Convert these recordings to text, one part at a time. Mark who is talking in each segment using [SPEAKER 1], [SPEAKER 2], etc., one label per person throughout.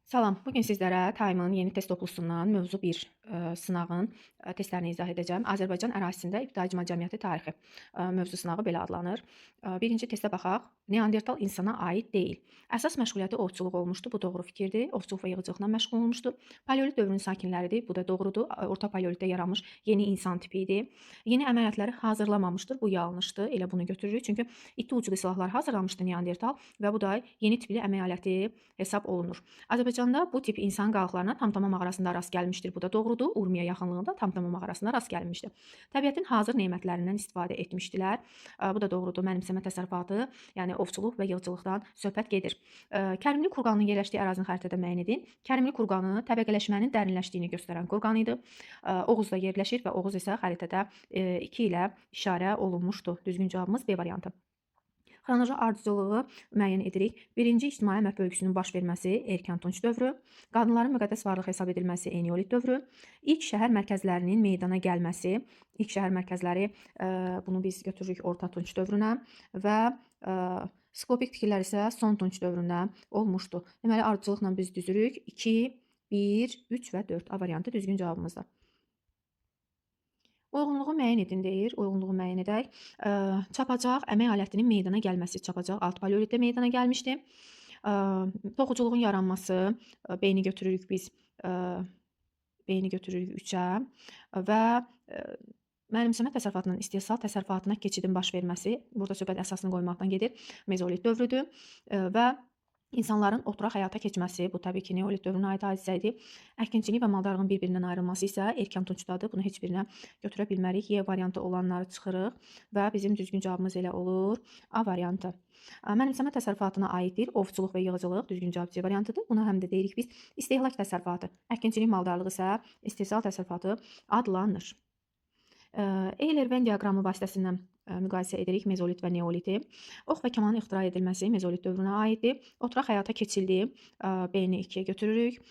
[SPEAKER 1] Salam, bugün sizlərə TAIMın yeni test toplusundan mövzu 1 sınağın testlərini izah edəcəm. Azərbaycan ərazisində ibtidai icma cəmiyyəti tarixi mövzu sınağı belə adlanır. Birinci testə baxaq. Neandertal insana aid deyil. Əsas məşğuliyyəti ovçuluq olmuşdu. Bu doğru fikirdir. Ovçuluq və yığıcılıqla məşğul olmuşdu. Paleolit dövrünün sakinləridir. Bu da doğrudur. Orta paleolitdə yaranmış yeni insan tipi idi. Yeni əməliyyatları hazırlamamışdır. Bu yanlışdır. Elə bunu götürürük. Çünki iti uclu silahlar hazırlamışdı Neandertal və bu da yeni tipli əməliyyatı hesab olunur. Azərbaycanda bu tip insan qalıqlarına Tamtama mağarasında rast gəlmişdir. Bu da doğrudur. Urmiya yaxınlığında Tamtama mağarasında rast gəlmişdir. Təbiətin hazır nemətlərindən istifadə etmişdilər. Bu da doğrudur. Mənimsəmə təsərrüfatı, yəni ovçuluq və yığıcılıqdan söhbət gedir. Kərimli kurqanın yerləşdiyi ərazini xəritədə müəyyən edin. Kərimli kurqanı təbəqələşmənin dərinləşdiyini göstərən kurqan idi. Oğuzda yerləşir və Oğuz isə xəritədə 2 ilə işarə olunmuşdur. Düzgün cavabımız B variantı. Xronoloji ardıcılığı müəyyən edirik. Birinci ictimai əmək bölgüsünün baş verməsi erkən tunç dövrü, qadınların müqəddəs varlıq hesab edilməsi eneolit dövrü, ilk şəhər mərkəzlərinin meydana gəlməsi, ilk şəhər mərkəzləri bunu biz götürürük orta tunç dövrünə və skopik tikilər isə son tunç dövründə olmuşdu. Deməli ardıcılıqla biz düzürük. 2, 1, 3 və 4 A variantı düzgün cavabımızdır. Uyğunluğu müəyyən edin deyir. Uyğunluğu müəyyən edək. Çapacaq əmək alətinin meydana gəlməsi. Çapacaq alt paleolitdə meydana gəlmişdi. Toxuculuğun yaranması, B-ni götürürük biz. B-ni götürürük 3-ə və mənimsəmə təsərrüfatının istehsal təsərrüfatına keçidin baş verməsi. Burada söhbət əsasını qoymaqdan gedir. Mezolit dövrüdür və İnsanların oturaq həyata keçməsi, bu təbii ki, neolit dövrünə aid hadisə idi. Əkinçilik və maldarlığın bir-birindən ayrılması isə erkən tuncdadır. Bunu heç birinə götürə bilmərik. Y variantı olanları çıxırıq və bizim düzgün cavabımız elə olur. A variantı. Mənimsəmə təsərrüfatına aiddir. Ovçuluq və yığıcılıq düzgün cavab C variantıdır. Buna həm də deyirik biz istehlak təsərrüfatı. Əkinçilik maldarlığı isə istehsal təsərrüfatı adlanır. Eyler-Venn diaqramı vasitəsilə müqayisə edirik mezolit və neoliti. Ox və kamanın ixtira edilməsi mezolit dövrünə aiddir. Oturaq həyata keçildi. B-ni 2-yə götürürük.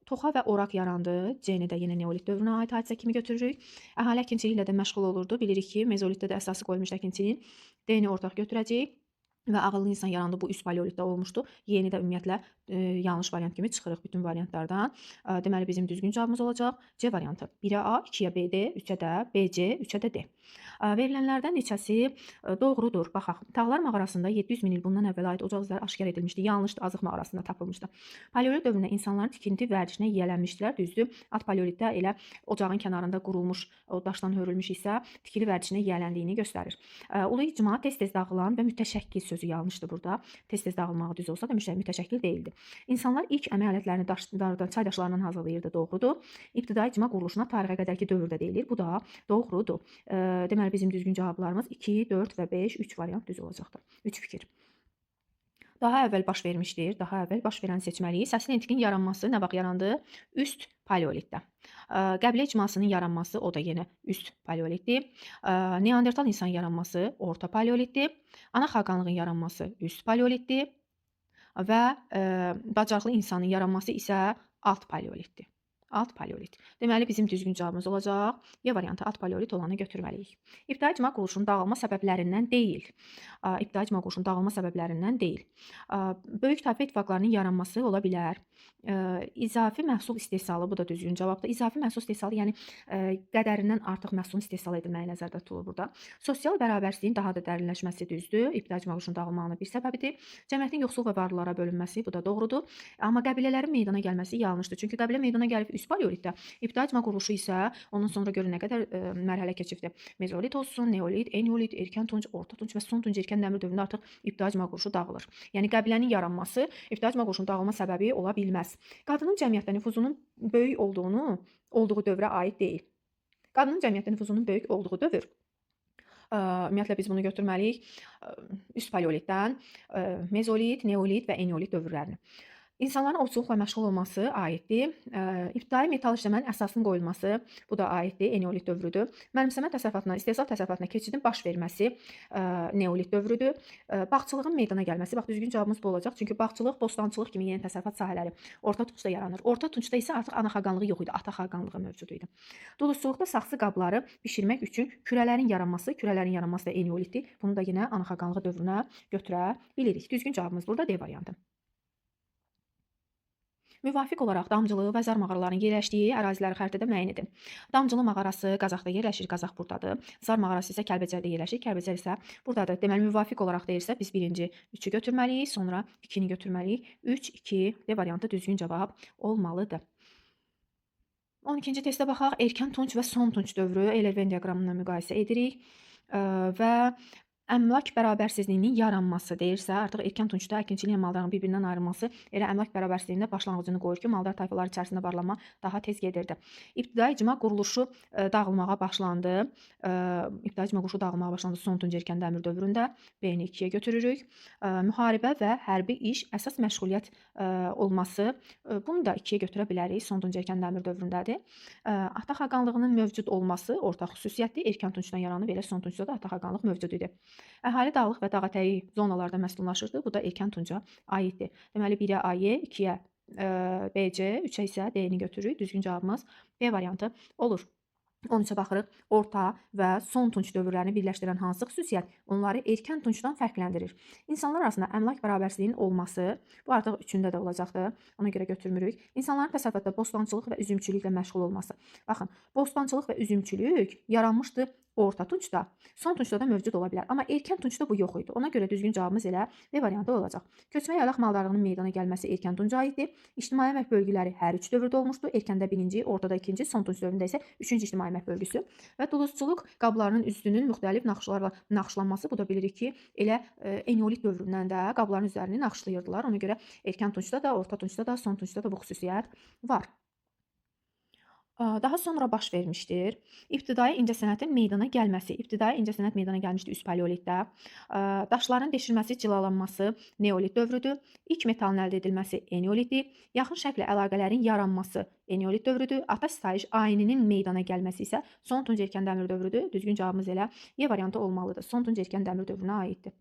[SPEAKER 1] Toxa və oraq yarandı. C-ni də yenə neolit dövrünə aid hadisə kimi götürürük. Əhali əkinçiliklə də məşğul olurdu. Bilirik ki, mezolitdə də əsası qoyulmuş əkinçiliyin. D-ni ortaq götürəcəyik. Və ağıllı insan yarandı. Bu üst paleolitdə olmuşdu. Yeni də ümumiyyətlə yanlış variant kimi çıxırıq bütün variantlardan. Deməli bizim düzgün cavabımız olacaq C variantı. 1-ə A, 2-yə B, D, 3-ə də B, C, 3-ə də D. Verilənlərdən neçəsi doğrudur? Baxaq. Tağlar mağarasında 700 min il bundan əvvəl aid ocaq izləri aşkar edilmişdi. Yanlışdır. Azıq mağarasında tapılmışdı. Paleolit dövründə insanların tikinti vərdişinə yiyələnmişdilər. Düzdür. Alt paleolitdə elə ocağın kənarında qurulmuş, o daşdan hörülmüş isə tikili vərdişinə yiyələndiyini göstərir. Ulu icma tez-tez dağılan və mütəşəkkil sözü yanlışdır burada. Tez-tez dağılmağı düz olsa da mütəşəkkil deyildi. İnsanlar ilk əmək alətlərini çay daşlarından hazırlayırdı. Doğrudur. İbtidai icma quruluşuna tarixə qədərki dövrdə deyilir. Bu da doğrudur. Deməli bizim düzgün cavablarımız 2, 4 və 5, 3 variant düz olacaqdır. 3 fikir. Daha əvvəl baş vermişdir. Daha əvvəl baş verən seçməliyik. Səsli nitqin yaranması nə vaxt yarandı? Üst paleolitdə. Qəbilə icmasının yaranması o da yenə üst paleolitdir. Neandertal insan yaranması orta paleolitdir. Ana xaqanlığın yaranması üst paleolitdir və bacarıqlı insanın yaranması isə alt paleolitdir. Alt paleolit. Deməli bizim düzgün cavabımız olacaq. Y variantı alt paleolit olanı götürməliyik. İbtidai icma quruluşunun dağılma səbəblərindən deyil. İbtidai icma quruluşunun dağılma səbəblərindən deyil. Böyük tayfa ittifaqlarının yaranması ola bilər. İzafi məhsul istehsalı, bu da düzgün cavabdır. İzafi məhsul istehsalı, yəni qədərindən artıq məhsulun istehsal edilməyi nəzərdə tutulur burada. Sosial bərabərsizliyin daha da dərinləşməsi düzdür. İbtidai icma quruluşunun dağılmağının bir səbəbidir. Cəmiyyətin yoxsul və varlılara bölünməsi, bu da doğrudur. Amma qəbilələrin meydana gəlməsi yanlışdır. Çünki qəbilə meydana gəlib üst paleolitdə. İbtidai icma quruluşu isə ondan sonra görün nə qədər mərhələ keçibdi. Mezolit olsun, neolit, eneolit, erkən tunc, orta tunc və son tunc erkən dəmir dövründə artıq ibtidai icma quruluşu dağılır. Yəni qəbilənin yaranması ibtidai icma quruluşunun dağılma səbəbi ola bilməz. Qadının cəmiyyətdə nüfuzunun böyük olduğu dövrə aid deyil. Qadının cəmiyyətdə nüfuzunun böyük olduğu dövr ümumiyyətlə biz bunu götürməliyik üst paleolitdən mezolit, neolit və eneolit dövrlərini. İnsanların ovçuluqla məşğul olması aiddir. İbtidai metal işləmənin əsasının qoyulması, bu da aiddir, eneolit dövrüdür. Mənimsəmə təsərrüfatına, istehsal təsərrüfatına keçidin baş verməsi neolit dövrüdür. Bağçılığın meydana gəlməsi, bax düzgün cavabımız bu olacaq. Çünki bağçılıq, bostançılıq kimi yeni təsərrüfat sahələri orta tuncda yaranır. Orta tuncda isə artıq ana xaqanlığı yox idi, ata xaqanlığı mövcud idi. Duluçuluqda saxsı qabları bişirmək üçün kürələrin yaranması da eneolitdir. Bunu da yenə ana xaqanlığı dövrünə götürə bilirik. Düzgün cavabımız burada D variantı. Müvafiq olaraq damcılı və zar mağaralarının yerləşdiyi əraziləri xəritədə müəyyən edin. Damcılı mağarası Qazaxda yerləşir, Qazax burdadır. Zar mağarası isə Kəlbəcərdə yerləşir, Kəlbəcər isə burdadır. Deməli, müvafiq olaraq deyirsə, biz birinci 3-ü götürməliyik, sonra 2-ni götürməliyik. 3, 2 D variantı düzgün cavab olmalıdır. 12-ci testə baxaq. Erkən tunç və son tunç dövrü Euler Venn diaqramından müqayisə edirik. Və əmlak bərabərsizliyinin yaranması deyirsə, artıq erkən tuncda əkinçiliyin maldarının bir-birindən ayrılması elə əmlak bərabərsizliyində başlanğıcını qoyur ki, maldar tayfalar içərisində varlanma daha tez gedirdi. İbtidai icma quruluşu dağılmağa başlandı. İbtidai icma quruluşu dağılmağa başlandı son tunc erkən dəmir dövründə. B-ni 2-yə götürürük. Müharibə və hərbi iş əsas məşğuliyyət olması, bunu da 2-yə götürə bilərik. Son tunc erkən dəmir dövründədir. Ata xaqanlığının mövcud olması ortaq xüsusiyyətdir. Erkən tuncdan yaranıb, elə son tuncda da ata xaqanlıq mövcud idi. Əhali dağlıq və dağətəyi zonalarda məskunlaşırdı. Bu da erkən tunca aiddir. Deməli 1-ə A-Y, 2-yə B-C, 3-ə isə D-ni götürürük. Düzgün cavabımız B variantı olur. 13-ə baxırıq. Orta və son tunç dövrlərini birləşdirən hansı xüsusiyyət onları erkən tuncdan fərqləndirir? İnsanlar arasında əmlak bərabərsizliyinin olması, bu artıq 3-ündə də olacaqdır. Ona görə götürmürük. İnsanların təsərrüfatda bostançılıq və üzümçülüklə məşğul olması. Baxın, bostançılıq və üzümçülük yaranmışdı orta tuncda. Son tuncda da mövcud ola bilər. Amma erkən tuncda bu yox idi. Ona görə düzgün cavabımız elə B variantı olacaq. Köçmə yalaq maldarlığının meydana gəlməsi erkən tunca aiddir. İctimai əmək bölgüləri hər 3 dövrdə olmuşdu. Erkəndə 1-ci, ortada 2-ci, son tunc dövründə isə 3-cü ictimai əmək bölgüsü. Və duluzçuluq qablarının üstünün müxtəlif naxışlarla naxışlanması. Bu da bilirik ki, elə eneolit dövründən də qabların üzərini naxışlayırdılar. Ona görə erkən tuncda da, orta tuncda da, son tuncda da bu xüsusiyyət var. Daha sonra baş vermişdir. İbtidai incəsənətin meydana gəlməsi. İbtidai incəsənət meydana gəlmişdi üst paleolitdə. Daşların deşilməsi, cilalanması neolit dövrüdür. İlk metalın əldə edilməsi eneolitdir. Yaxın şərqlə əlaqələrin yaranması eneolit dövrüdür. Ata sitayiş ayininin meydana gəlməsi isə son tunc erkən dəmir dövrüdür. Düzgün cavabımız elə Y variantı olmalıdır. Son tunc erkən dəmir dövrünə aiddir.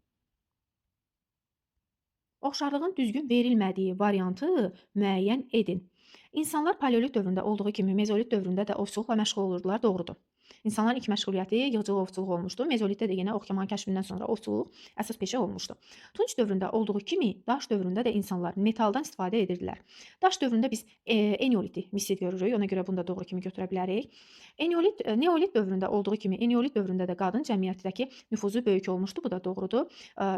[SPEAKER 1] Oxşarlığın düzgün verilmədiyi variantı müəyyən edin. İnsanlar paleolit dövründə olduğu kimi mezolit dövründə də ovçuluqla məşğul olurdular, doğrudur. İnsanların ilk məşğuliyyəti yığcıl ovçuluq olmuşdu. Mezolitdə də yenə oxyaman kəşfindən sonra ovçuluq əsas peşə olmuşdu. Tunç dövründə olduğu kimi daş dövründə də insanlar metaldan istifadə edirdilər. Daş dövründə biz eneoliti misal görürük. Ona görə bunu da doğru kimi götürə bilərik. Neolit dövründə olduğu kimi eneolit dövründə də qadın cəmiyyətdəki nüfuzu böyük olmuşdu. Bu da doğrudur.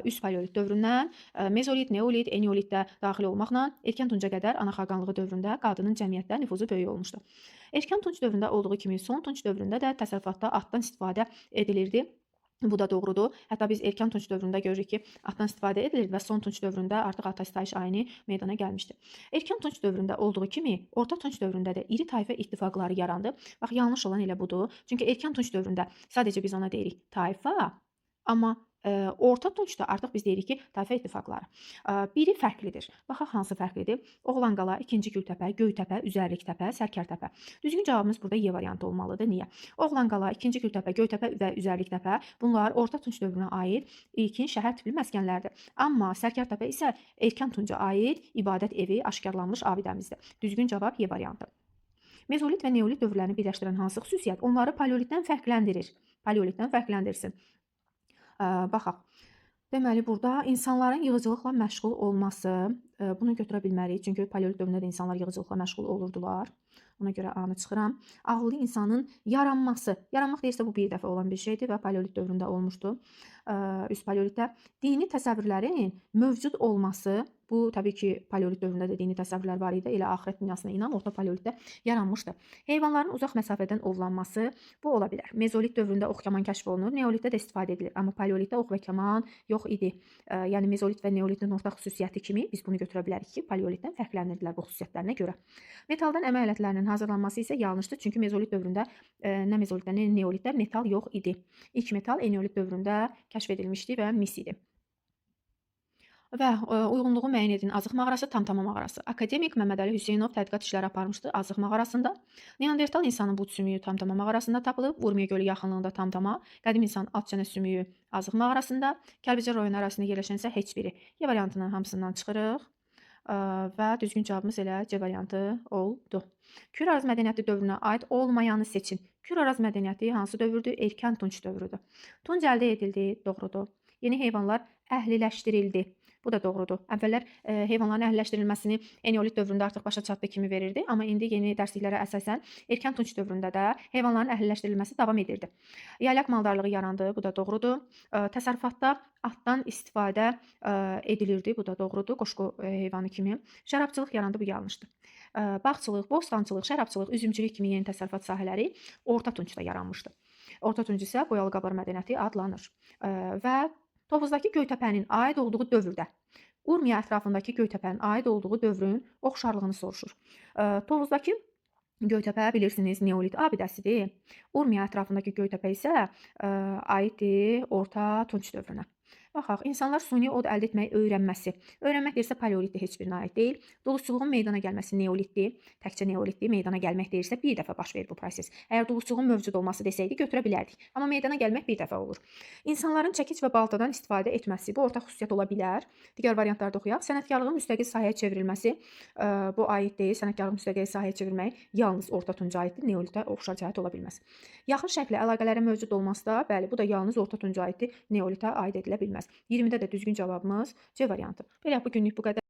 [SPEAKER 1] Üst paleolit dövründən mezolit, neolit, eneolitdə daxil olmaqla erkən tunca qədər ana xaqanlığı dövründə qadının cəmiyyətdə nüfuzu böyük olmuşdu. Erkən tunç dövründə olduğu kimi son tunç dövründə də təsərrüfatda atdan istifadə edilirdi. Bu da doğrudur. Hətta biz erkən tunç dövründə görürük ki, atdan istifadə edilir və son tunç dövründə artıq ata sitayiş ayini meydana gəlmişdir. Erkən tunç dövründə olduğu kimi orta tunç dövründə də iri tayfa ittifaqları yarandı. Bax, yanlış olan elə budur. Çünki erkən tunç dövründə sadəcə biz ona deyirik tayfa, amma orta tuncda artıq biz deyirik ki, tayfa ittifaqları. Biri fərqlidir. Baxaq hansı fərqlidir? Oğlanqala, 2-ci Gültəpə, Göytəpə, Üzərliktəpə, Sərkərtəpə. Düzgün cavabımız burada Y variantı olmalıdır. Niyə? Oğlanqala, 2-ci Gültəpə, Göytəpə və Üzərliktəpə bunlar orta tunç dövrünə aid ilkin şəhər tipli məskənlərdir. Amma Sərkərtəpə isə erkən tunca aid ibadət evi, aşkarlanmış abidəmizdir. Düzgün cavab Y variantı. Mezolit və neolit dövrlərini birləşdirən hansı xüsusiyyət onları paleolitdən fərqləndirir? Paleolitdən fərqləndirsin. Baxaq. Deməli, burada insanların yığıcılıqla məşğul olması, bunu götürə bilmərik. Çünki paleolit dövründə də insanlar yığıcılıqla məşğul olurdular. Ona görə A-nı çıxıram. Ağıllı insanın yaranması. Yaranmaq deyirsə bu bir dəfə olan bir şeydir və paleolit dövründə olmuşdu. Üst paleolitdə dini təsəvvürlərin mövcud olması, bu təbii ki, paleolit dövründə də dini təsəvvürlər var idi. Elə axirət dünyasına inan orta paleolitdə yaranmışdı. Heyvanların uzaq məsafədən ovlanması, bu ola bilər. Mezolit dövründə ox kaman kəşf olunur, neolitdə də istifadə edilir. Amma paleolitdə ox və kaman yox idi. Yəni mezolit və neolitin ortaq xüsusiyyəti kimi biz bunu götürə bilərik ki, paleolitdən fərqləndirdilər bu xüsusiyyətlərinə görə. Metaldan əmək alətlərinin hazırlanması isə yanlışdır. Çünki mezolit dövründə nə mezolitdə, nə neolitdə metal yox idi. İlk metal eneolit dövründə kəşf edilmişdi və mis idi. Və uyğunluğu müəyyən edin. Azıq mağarası, Tamtama mağarası. Akademik Məmmədəli Hüseynov tədqiqat işləri aparmışdı Azıq mağarasında. Neandertal insanın bud sümüyü Tamtama mağarasında tapılıb. Urmiya gölü yaxınlığında Tamtama. Qədim insan at çənə sümüyü Azıq mağarasında. Kəlbəcər rayonu ərazisində yerləşən isə heç biri. Y variantının hamısından çıxırıq. Və düzgün cavabımız elə C variantı oldu. Kür Araz mədəniyyəti dövrünə aid olmayanı seçin. Kür Araz mədəniyyəti hansı dövrdür? Erkən tunç dövrüdür. Tunc əldə edildi, doğrudur. Yeni heyvanlar əhliləşdirildi. Bu da doğrudur. Əvvəllər heyvanların əhəlləşdirilməsini eneolit dövründə artıq başa çatdığı kimi verirdi, amma indi yeni dərsliklərə əsasən erkən tunç dövründə də heyvanların əhəlləşdirilməsi davam edirdi. Yaylaq maldarlığı yarandı, bu da doğrudur. Təsərrüfatda atdan istifadə edilirdi, bu da doğrudur, qoşqu heyvanı kimi. Şərabçılıq yarandı, bu yanlışdır. Bağçılıq, bostançılıq, şərabçılıq, üzümçülük kimi yeni təsərrüfat sahələri Orta Tuncda yaranmışdı. Orta Tunc isə boyalı qablar mədəniyyəti adlanır. Və Tovuzdakı Göytəpənin aid olduğu dövrdə Urmiya ətrafındakı Göytəpənin aid olduğu dövrün oxşarlığını soruşur. Tovuzdakı Göytəpə bilirsiniz neolit abidəsidir. Urmiya ətrafındakı Göytəpə isə aiddir Orta Tunc dövrünə. Baxaq, insanlar suni od əldə etməyi öyrənməsi. Öyrənmək deyirsə paleolitdə heç birinə aid deyil. Dulusçuluğun meydana gəlməsi neolitdir. Təkcə neolitdir. Meydana gəlmək deyirsə bir dəfə baş verir bu proses. Əgər dulusçuluğun mövcud olması desəydi götürə bilərdik. Amma meydana gəlmək bir dəfə olur. İnsanların çəkic və baltadan istifadə etməsi bu ortaq xüsusiyyət ola bilər. Digər variantlarda oxuyaq. Sənətkarlığın müstəqil sahəyə çevrilməsi bu aid deyil. Sənətkarlığın müstəqil sahəyə çevrilmək yalnız Orta Tunca aiddir. Neolitə oxşar cəhət ola bilməz. Yaxın şərqlə əlaqələrin mövcud olması da, bəli, bu da yalnız Orta Tunca aiddir. Neolitə aid edilə bilməz. 20-də də düzgün cavabımız C variantı. Belə bu günlük bu qədər.